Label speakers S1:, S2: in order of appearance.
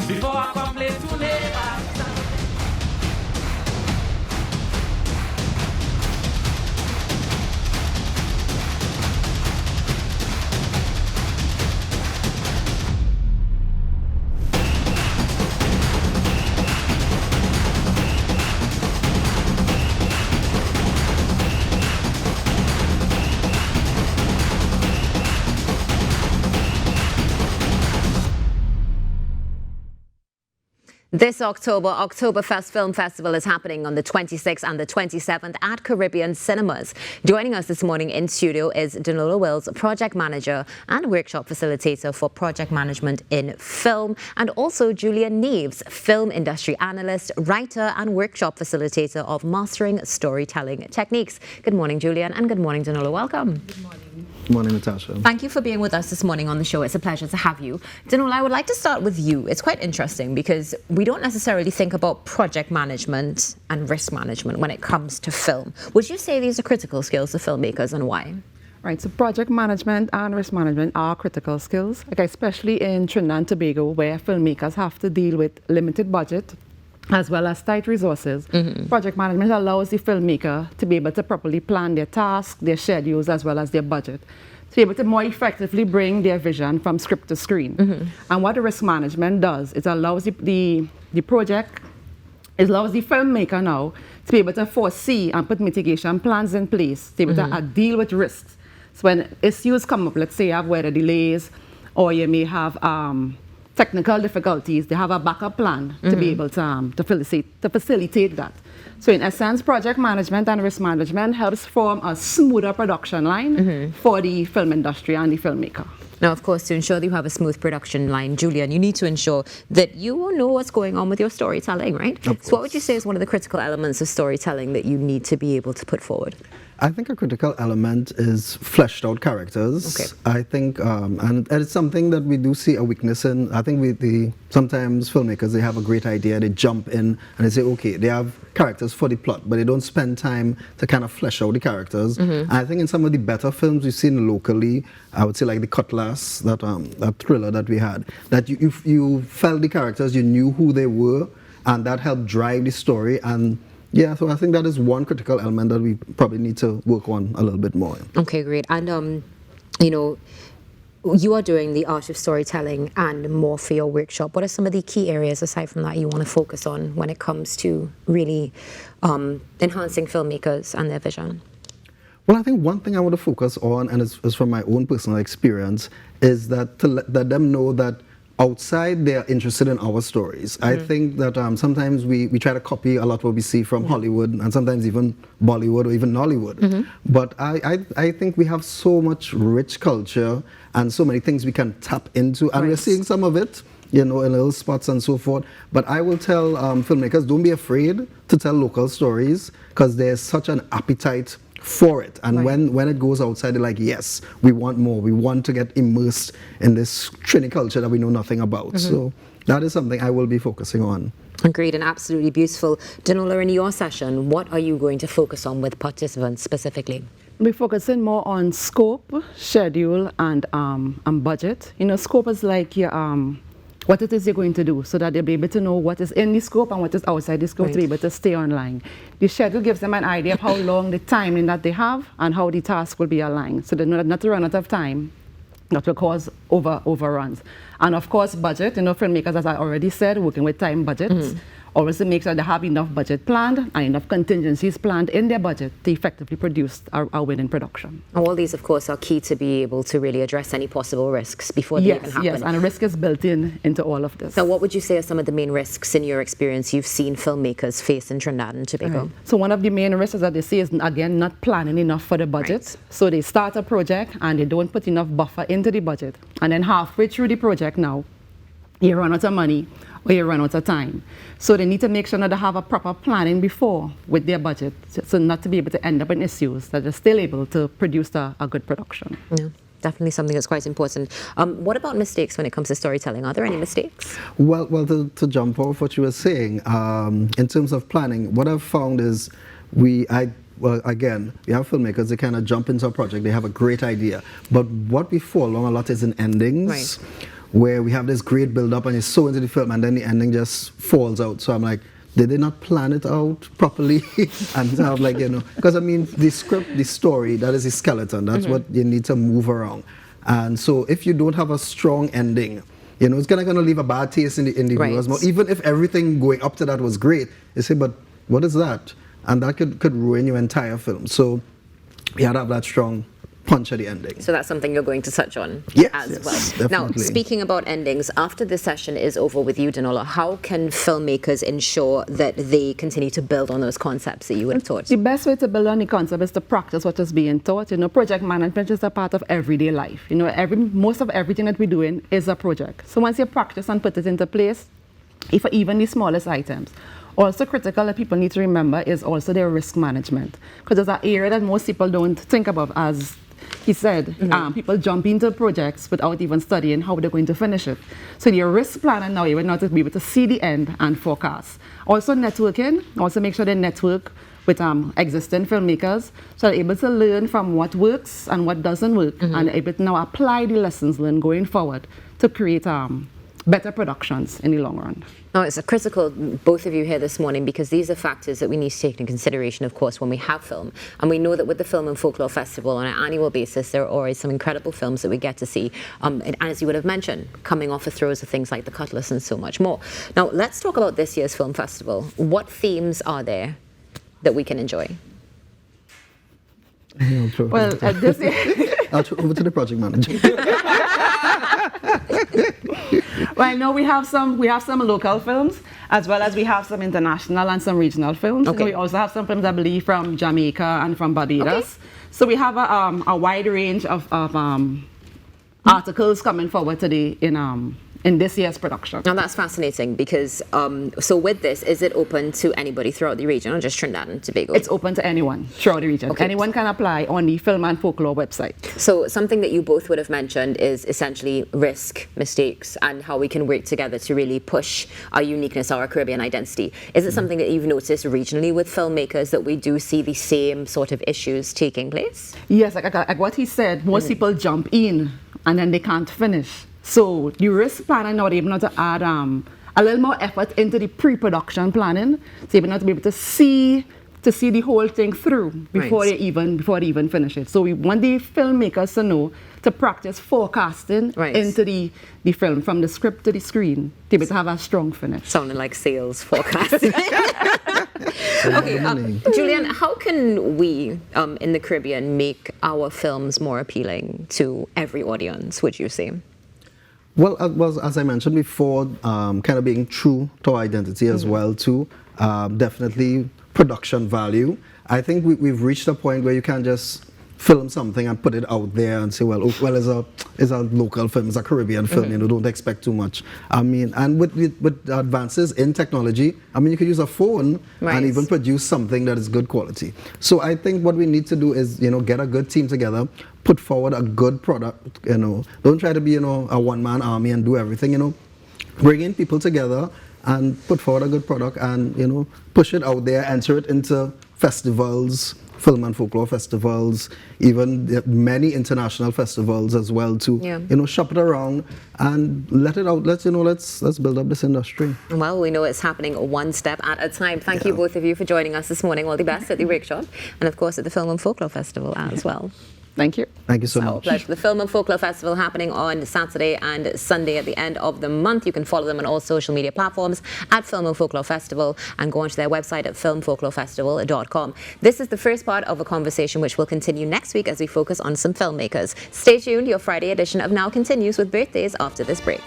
S1: before I complain to neighbors.
S2: This October, Oktoberfest Film Festival is happening on the 26th and the 27th at Caribbean Cinemas. Joining us this morning in studio is Danola Wills, Project Manager and Workshop Facilitator for Project Management in Film, and also Julian Neves, Film Industry Analyst, Writer and Workshop Facilitator of Mastering Storytelling Techniques. Good morning, Julian, and good morning, Danola. Welcome.
S3: Good morning.
S4: Good morning, Natasha.
S2: Thank you for being with us this morning on the show. It's a pleasure to have you. Danola, I would like to start with you. It's quite interesting because we don't necessarily think about project management and risk management when it comes to film. Would you say these are critical skills for filmmakers, and why?
S3: Right, so project management and risk management are critical skills, especially in Trinidad and Tobago, where filmmakers have to deal with limited budget as well as tight resources. Project management allows the filmmaker to be able to properly plan their tasks, their schedules, as well as their budget, to be able to more effectively bring their vision from script to screen. And what the risk management does, it allows the project, it allows the filmmaker now to be able to foresee and put mitigation plans in place, to be able to deal with risks. So when issues come up, let's say you have weather delays, or you may have technical difficulties, they have a backup plan to be able to facilitate that. So in essence, project management and risk management helps form a smoother production line for the film industry and the filmmaker.
S2: Now, of course, to ensure that you have a smooth production line, Julian, you need to ensure that you know what's going on with your storytelling, right? So what would you say is one of the critical elements of storytelling that you need to be able to put forward?
S4: I think a critical element is fleshed out characters.
S2: Okay.
S4: I think, and it's something that we do see a weakness in. I think sometimes filmmakers, they have a great idea, they jump in and they say, okay, they have characters for the plot, but they don't spend time to kind of flesh out the characters. And I think in some of the better films we've seen locally, I would say like The Cutlass, that thriller that we had, that you felt the characters, you knew who they were, and that helped drive the story. And yeah, so I think that is one critical element that we probably need to work on a little bit more.
S2: Okay, great. And, you know, you are doing the art of storytelling and more for your workshop. What are some of the key areas aside from that you want to focus on when it comes to really enhancing filmmakers and their vision?
S4: Well, I think one thing I want to focus on, and it's from my own personal experience, is that to let them know that outside they are interested in our stories. I think that sometimes we try to copy a lot what we see from Hollywood, and sometimes even Bollywood or even Nollywood. But I think we have so much rich culture and so many things we can tap into, and we're seeing some of it, you know, in little spots and so forth. But I will tell filmmakers, don't be afraid to tell local stories, because there's such an appetite for it, and when it goes outside, they're like, yes, we want more, we want to get immersed in this Trini culture that we know nothing about. So that is something I will be focusing on.
S2: Agreed, and absolutely beautiful. Danola, in your session, what are you going to focus on with participants specifically?
S3: We're focusing more on scope, schedule, and budget. You know, scope is like your what it is you're going to do, so that they'll be able to know what is in the scope and what is outside the scope to be able to stay online. The schedule gives them an idea of how long the timing that they have and how the task will be aligned, so they know not to run out of time, that will cause overruns. And of course, budget. You know, filmmakers, as I already said, working with time budgets, always to make sure they have enough budget planned and enough contingencies planned in their budget to effectively produce a winning production.
S2: All these, of course, are key to be able to really address any possible risks before they even happen.
S3: Yes, and a risk is built into all of this.
S2: So what would you say are some of the main risks in your experience you've seen filmmakers face in Trinidad and Tobago?
S3: Right. So one of the main risks that they see is, again, not planning enough for the budget. So they start a project and they don't put enough buffer into the budget. And then halfway through the project now, you run out of money or you run out of time. So they need to make sure that they have a proper planning before with their budget, so not to be able to end up in issues, that they're still able to produce a good production.
S2: Yeah, definitely something that's quite important. What about mistakes when it comes to storytelling? Are there any mistakes?
S4: Well, to jump off what you were saying, in terms of planning, what I've found is well, again, we have filmmakers, they kind of jump into a project, they have a great idea. But what we fall on a lot is in endings. where we have this great build-up and you're so into the film and then the ending just falls out. So I'm like, did they not plan it out properly? And so I'm like, because I mean, the script, the story, that is the skeleton. That's what you need to move around. And so if you don't have a strong ending, it's gonna leave a bad taste in the viewer's mouth. Even if everything going up to that was great, you say, but what is that? And that could ruin your entire film. So you had to have that strong punch at the ending.
S2: So that's something you're going to touch on as well.
S4: Definitely.
S2: Now, speaking about endings, after this session is over with you, Danola, how can filmmakers ensure that they continue to build on those concepts that you would have taught?
S3: The best way to build on the concept is to practice what is being taught. Project management is a part of everyday life. Most of everything that we're doing is a project. So once you practice and put it into place, if even the smallest items. Also critical that people need to remember is also their risk management, because there's an area that most people don't think about. As he said, people jump into projects without even studying how they're going to finish it. So your risk planning now, you will not be able to see the end and forecast. Also networking, also make sure they network with existing filmmakers, so they're able to learn from what works and what doesn't work, and able to now apply the lessons learned going forward to create better productions in the long run.
S2: Now, it's critical, both of you here this morning, because these are factors that we need to take into consideration, of course, when we have film. And we know that with the Film and Folklore Festival on an annual basis, there are always some incredible films that we get to see. And as you would have mentioned, coming off the throes of things like The Cutlass and so much more. Now, let's talk about this year's film festival. What themes are there that we can enjoy?
S3: Well, this year...
S4: I'll turn over to the project manager.
S3: Well, I know we have some local films, as well as we have some international and some regional films.
S2: Okay.
S3: We also have some films, I believe, from Jamaica and from Barbados. Okay. So we have a wide range of articles coming forward today in this year's production.
S2: Now that's fascinating because, so with this, is it open to anybody throughout the region or just Trinidad and Tobago?
S3: It's open to anyone throughout the region.
S2: Okay.
S3: Anyone can apply on the Film and Folklore website.
S2: So something that you both would have mentioned is essentially risk, mistakes, and how we can work together to really push our uniqueness, our Caribbean identity. Is it something that you've noticed regionally with filmmakers that we do see the same sort of issues taking place?
S3: Yes, like what he said, most people jump in and then they can't finish. So the risk planning now, they're able to add a little more effort into the pre-production planning, so you're able to be able to see the whole thing through before they even finish it. So we want the filmmakers to know to practice forecasting into the film, from the script to the screen, to be able to have a strong finish.
S2: Sounding like sales forecasting. Okay, Julian, how can we in the Caribbean make our films more appealing to every audience, would you say?
S4: Well, as I mentioned before, kind of being true to our identity as well too. Definitely production value. I think we've reached a point where you can't just film something and put it out there and say, well, it's a local film, it's a Caribbean film, don't expect too much. I mean, and with advances in technology, I mean, you could use a phone and even produce something that is good quality. So I think what we need to do is, get a good team together, put forward a good product, don't try to be, a one-man army and do everything, bring in people together and put forward a good product and, push it out there, enter it into festivals, Film and Folklore Festivals, even many international festivals as well too. Shop it around and let it out. Let's build up this industry.
S2: Well, we know it's happening one step at a time. Thank you both of you for joining us this morning. All the best at the workshop and of course at the Film and Folklore Festival as well.
S3: Thank you.
S4: Thank you so much.
S2: Pleasure. The Film and Folklore Festival happening on Saturday and Sunday at the end of the month. You can follow them on all social media platforms at Film and Folklore Festival and go onto their website at filmfolklorefestival.com. This is the first part of a conversation which will continue next week as we focus on some filmmakers. Stay tuned. Your Friday edition of Now continues with birthdays after this break.